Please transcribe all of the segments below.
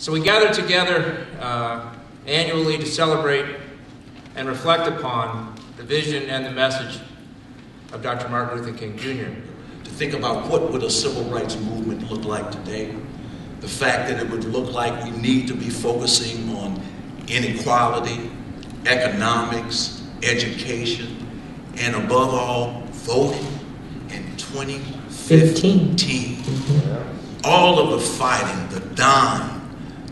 So we gather together annually to celebrate and reflect upon the vision and the message of Dr. Martin Luther King Jr. To think about what would a civil rights movement look like today. The fact that it would look like we need to be focusing on inequality, economics, education, and above all, voting in 2015. All of the fighting, the dying,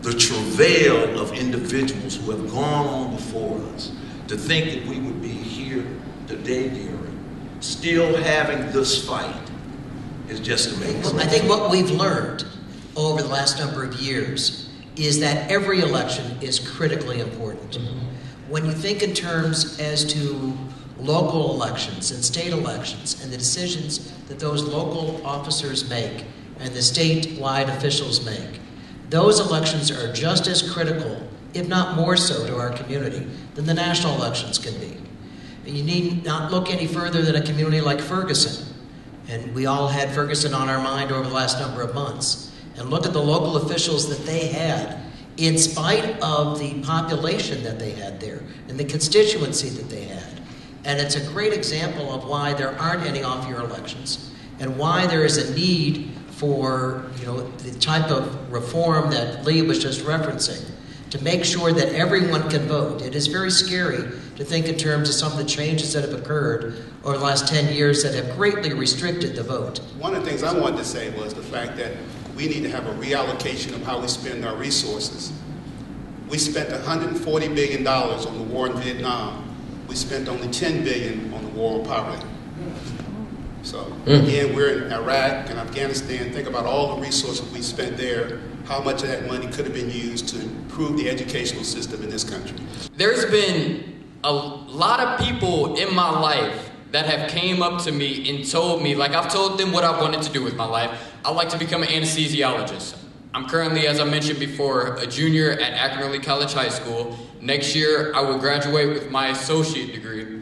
the travail of individuals who have gone on before us, to think that we would be here today, Gary, still having this fight is just amazing. Well, I think what we've learned over the last number of years is that every election is critically important. When you think in terms as to local elections and state elections and the decisions that those local officers make and the statewide officials make, those elections are just as critical, if not more so, to our community than the national elections can be. And you need not look any further than a community like Ferguson. And we all had Ferguson on our mind over the last number of months. And look at the local officials that they had, in spite of the population that they had there and the constituency that they had. And it's a great example of why there aren't any off-year elections and why there is a need for, the type of reform that Lee was just referencing, to make sure that everyone can vote. It is very scary to think in terms of some of the changes that have occurred over the last 10 years that have greatly restricted the vote. One of the things I wanted to say was the fact that we need to have a reallocation of how we spend our resources. We spent $140 billion on the war in Vietnam. We spent only $10 billion on the war on poverty. So again, we're in Iraq and Afghanistan. Think about all the resources we spent there, how much of that money could have been used to improve the educational system in this country. There's been a lot of people in my life that have came up to me and told me, like I've told them what I wanted to do with my life. I'd like to become an anesthesiologist. I'm currently, as I mentioned before, a junior at Akron-Summit College High School. Next year, I will graduate with my associate degree.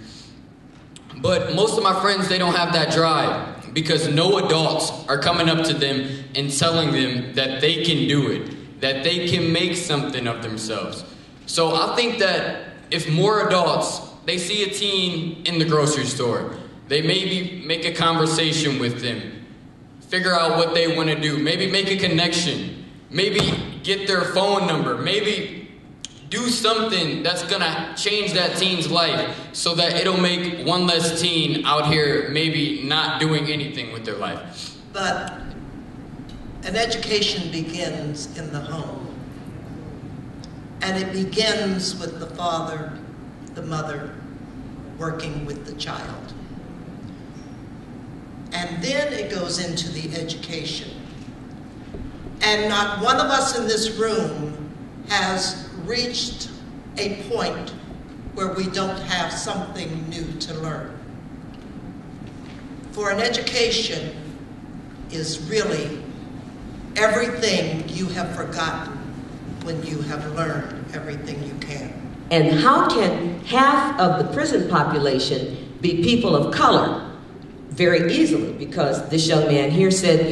But most of my friends, they don't have that drive because no adults are coming up to them and telling them that they can do it, that they can make something of themselves. So I think that if more adults, they see a teen in the grocery store, they maybe make a conversation with them, figure out what they want to do, maybe make a connection, maybe get their phone number, maybe do something that's gonna change that teen's life so that it'll make one less teen out here maybe not doing anything with their life. But an education begins in the home. And it begins with the father, the mother, working with the child. And then it goes into the education. And not one of us in this room has reached a point where we don't have something new to learn. For an education is really everything you have forgotten when you have learned everything you can. And how can half of the prison population be people of color? Very easily, because this young man here said,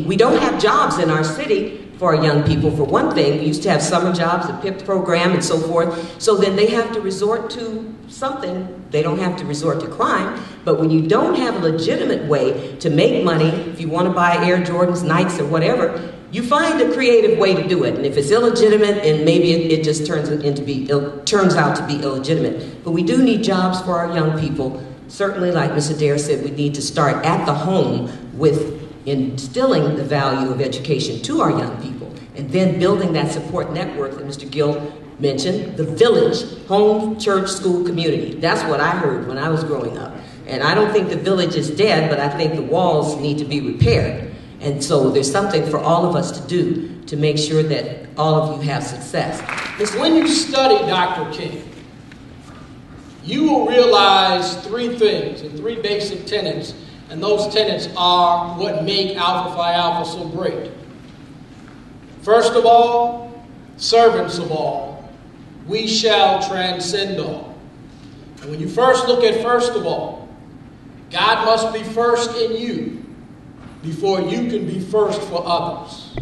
we don't have jobs in our city for our young people. For one thing, we used to have summer jobs, the PIP program, and so forth. So then they have to resort to something. They don't have to resort to crime. But when you don't have a legitimate way to make money, if you want to buy Air Jordans, Nikes, or whatever, you find a creative way to do it. And if it's illegitimate, and maybe it just turns out to be illegitimate. But we do need jobs for our young people. Certainly, like Ms. Adair said, we need to start at the home with instilling the value of education to our young people, and then building that support network that Mr. Gill mentioned, the village, home, church, school, community. That's what I heard when I was growing up. And I don't think the village is dead, but I think the walls need to be repaired. And so there's something for all of us to do to make sure that all of you have success. When you study Dr. King, you will realize three things and three basic tenets. And those tenets are what make Alpha Phi Alpha so great. First of all, servants of all, we shall transcend all. And when you first look at first of all, God must be first in you before you can be first for others.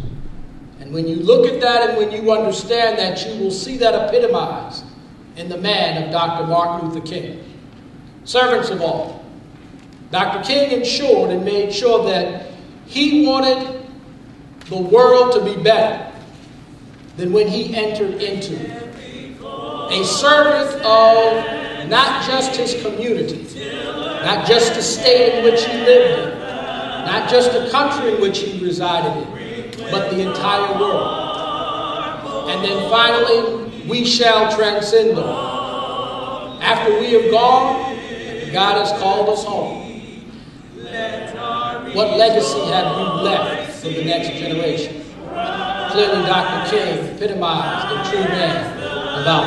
And when you look at that and when you understand that, you will see that epitomized in the man of Dr. Martin Luther King. Servants of all, Dr. King ensured and made sure that he wanted the world to be better than when he entered into it. A servant of not just his community, not just the state in which he lived in, not just the country in which he resided in, but the entire world. And then finally, we shall transcend all. After we have gone, God has called us home. What legacy have we left for the next generation? Clearly, Dr. King epitomized the true man about